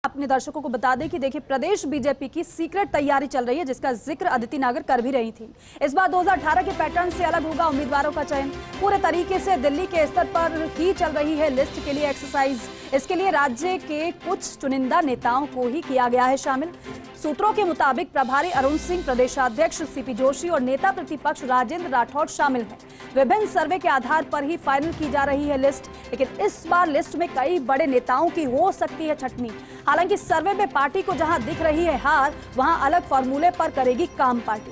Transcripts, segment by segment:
अपने दर्शकों को बता दें कि देखिए प्रदेश बीजेपी की सीक्रेट तैयारी चल रही है, जिसका जिक्र अदिति नागर कर भी रही थी। इस बार 2018 के पैटर्न से अलग होगा उम्मीदवारों का चयन। पूरे तरीके से दिल्ली के स्तर पर ही चल रही है लिस्ट के लिए एक्सरसाइज। इसके लिए राज्य के कुछ चुनिंदा नेताओं को ही किया गया है शामिल। सूत्रों के मुताबिक प्रभारी अरुण सिंह, प्रदेशाध्यक्ष सीपी जोशी और नेता प्रतिपक्ष राजेंद्र राठौड़ शामिल हैं। विभिन्न सर्वे के आधार पर ही फाइनल की जा रही है लिस्ट, लेकिन इस बार लिस्ट में कई बड़े नेताओं की हो सकती है छटनी। हालांकि सर्वे में पार्टी को जहां दिख रही है हार, वहां अलग फॉर्मूले पर करेगी काम पार्टी।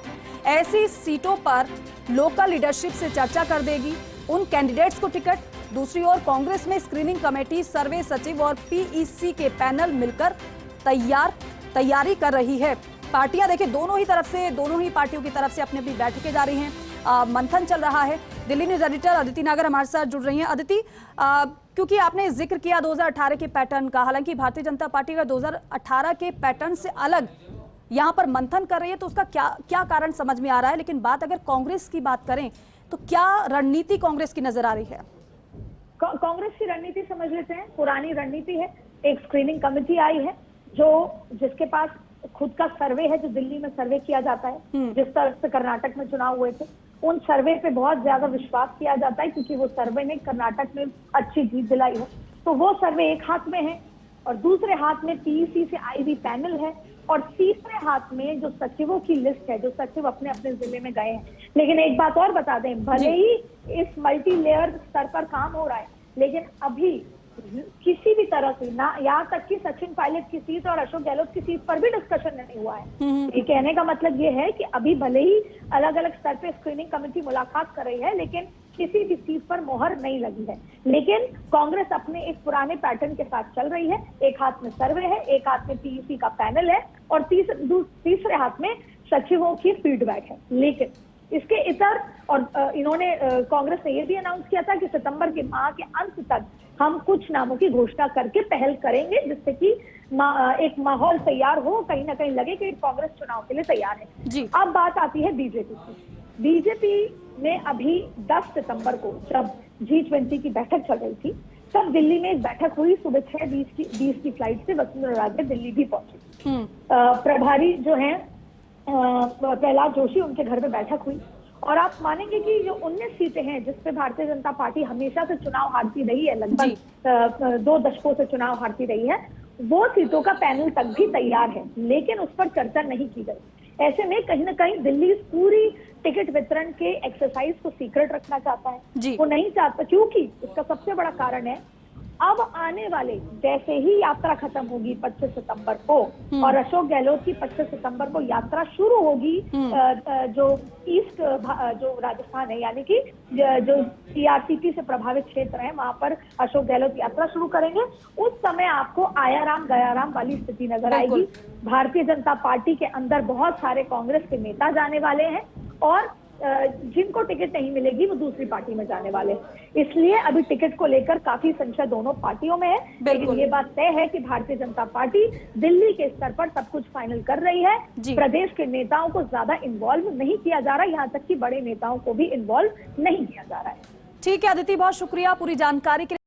ऐसी सीटों पर लोकल लीडरशिप से चर्चा कर देगी उन कैंडिडेट्स को टिकट। दूसरी ओर कांग्रेस में स्क्रीनिंग कमेटी, सर्वे सचिव और पीईसी के पैनल मिलकर तैयारी कर रही है। पार्टियां देखिए दोनों ही पार्टियों की तरफ से अपनी अपनी बैठकें जारी हैं, मंथन चल रहा है। दिल्ली न्यूज एडिटर अदिति नागर हमारे साथ जुड़ रही हैं। अदिति, क्योंकि आपने जिक्र किया 2018 के पैटर्न का, हालांकि भारतीय जनता पार्टी का 2018 के पैटर्न से अलग यहां पर मंथन कर रही है, तो उसका क्या कारण समझ में आ रहा है। लेकिन बात अगर कांग्रेस की बात करें तो क्या रणनीति कांग्रेस की नजर आ रही है? कांग्रेस की रणनीति समझ लेते हैं, पुरानी रणनीति है। एक स्क्रीनिंग कमेटी आई है जिसके पास खुद का सर्वे है, जो दिल्ली में सर्वे किया जाता है। जिस तरह से कर्नाटक में चुनाव हुए थे, उन सर्वे पे बहुत ज्यादा विश्वास किया जाता है, क्योंकि वो सर्वे ने कर्नाटक में अच्छी जीत दिलाई है। तो वो सर्वे एक हाथ में है और दूसरे हाथ में पीईसी से आई हुई पैनल है, और तीसरे हाथ में जो सचिवों की लिस्ट है, जो सचिव अपने अपने जिले में गए हैं। लेकिन एक बात और बता दें, भले ही इस मल्टी लेयर स्तर पर काम हो रहा है, लेकिन अभी किसी भी तरह से ना, यहाँ तक कि सचिन पायलट की सीट और अशोक गहलोत की सीट पर भी डिस्कशन नहीं हुआ है। ये कहने का मतलब ये है कि अभी भले ही अलग अलग स्तर पे स्क्रीनिंग कमेटी मुलाकात कर रही है, लेकिन किसी भी सीट पर मोहर नहीं लगी है। लेकिन कांग्रेस अपने एक पुराने पैटर्न के साथ चल रही है। एक हाथ में सर्वे है, एक हाथ में पीईसी का पैनल है, और तीसरे हाथ में सचिवों की फीडबैक है। लेकिन इसके इतर और इन्होंने कांग्रेस ने यह भी अनाउंस किया था कि सितंबर के माह के अंत तक हम कुछ नामों की घोषणा करके पहल करेंगे, जिससे कि एक माहौल तैयार हो, कहीं ना कहीं लगे कि कांग्रेस चुनाव के लिए तैयार है। अब बात आती है बीजेपी की। बीजेपी ने अभी 10 सितंबर को जब G20 की बैठक चल रही थी, तब दिल्ली में एक बैठक हुई। सुबह 6:20 की फ्लाइट से वसुंधरा राजे दिल्ली भी पहुंची। प्रभारी जो है प्रहलाद जोशी, उनके घर में बैठक हुई। और आप मानेंगे कि जो 19 सीटें हैं जिसपे भारतीय जनता पार्टी हमेशा से चुनाव हारती रही है, लगभग 2 दशकों से चुनाव हारती रही है, वो सीटों का पैनल तक भी तैयार है, लेकिन उस पर चर्चा नहीं की गई। ऐसे में कहीं ना कहीं दिल्ली पूरी टिकट वितरण के एक्सरसाइज को सीक्रेट रखना चाहता है। वो नहीं चाहता, क्योंकि इसका सबसे बड़ा कारण है, अब आने वाले जैसे ही यात्रा खत्म होगी 25 सितंबर को, और अशोक गहलोत की 25 सितंबर को यात्रा शुरू होगी, जो ईस्ट जो राजस्थान है, यानी कि जो सीआरसीपी से प्रभावित क्षेत्र है, वहां पर अशोक गहलोत यात्रा शुरू करेंगे। उस समय आपको आयाराम गयाराम वाली स्थिति नजर आएगी। भारतीय जनता पार्टी के अंदर बहुत सारे कांग्रेस के नेता जाने वाले हैं, और जिनको टिकट नहीं मिलेगी वो दूसरी पार्टी में जाने वाले। इसलिए अभी टिकट को लेकर काफी संशय दोनों पार्टियों में है। लेकिन ये बात तय है कि भारतीय जनता पार्टी दिल्ली के स्तर पर सब कुछ फाइनल कर रही है। प्रदेश के नेताओं को ज्यादा इन्वॉल्व नहीं किया जा रहा, यहाँ तक कि बड़े नेताओं को भी इन्वॉल्व नहीं किया जा रहा है। ठीक है अदिति, बहुत शुक्रिया पूरी जानकारी के लिए।